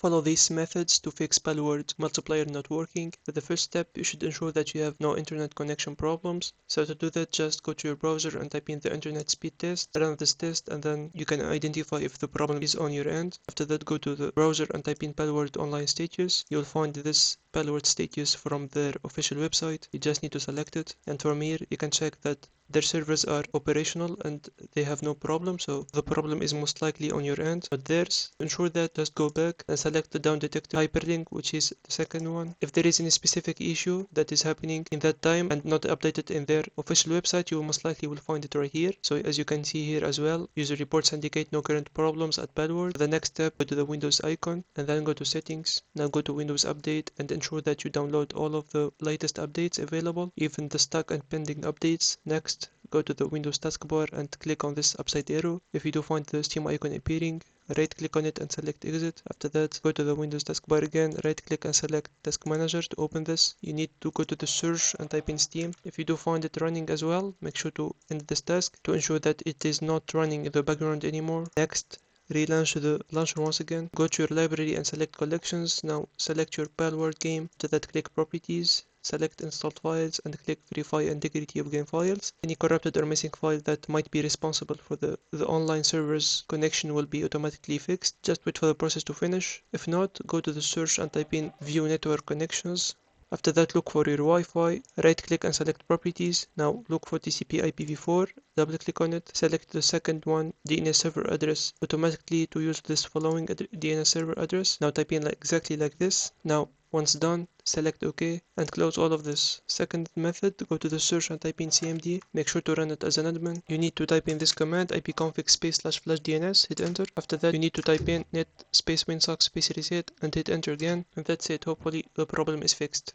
Follow these methods to fix Palworld multiplayer not working. For the first step, you should ensure that you have no internet connection problems. So to do that, just go to your browser and type in the internet speed test, run this test, and then you can identify if the problem is on your end. After that, go to the browser and type in Palworld online status. You'll find this Palworld status from their official website. You just need to select it, and from here you can check that their servers are operational and they have no problem, so the problem is most likely on your end, not theirs. To ensure that, just go back and select the down detected hyperlink, which is the second one. If there is any specific issue that is happening in that time and not updated in their official website, you most likely will find it right here. So as you can see here as well, user reports indicate no current problems at Palworld. The next step, go to the Windows icon and then go to settings. Now go to Windows Update and ensure that you download all of the latest updates available, even the stuck and pending updates. Next, go to the Windows taskbar and click on this upside arrow. If you do find the Steam icon appearing, right click on it and select exit. After that, go to the Windows taskbar again, right click and select Task Manager to open this. You need to go to the search and type in Steam. If you do find it running as well, make sure to end this task to ensure that it is not running in the background anymore. Next, relaunch the launcher once again. Go to your library and select collections. Now select your Palworld game. After that, click properties. Select installed files and click verify integrity of game files. Any corrupted or missing file that might be responsible for the online server's connection will be automatically fixed. Just wait for the process to finish. If not, go to the search and type in view network connections. After that, look for your Wi-Fi, right click and select properties. Now look for TCP IPv4, double click on it, select the second one, DNS server address, automatically to use this following DNS server address. Now type in exactly like this. Now once done, select OK and close all of this. Second method, go to the search and type in CMD. Make sure to run it as an admin. You need to type in this command ipconfig space/flash DNS, hit enter. After that, you need to type in net space winsock space reset and hit enter again. And that's it. Hopefully the problem is fixed.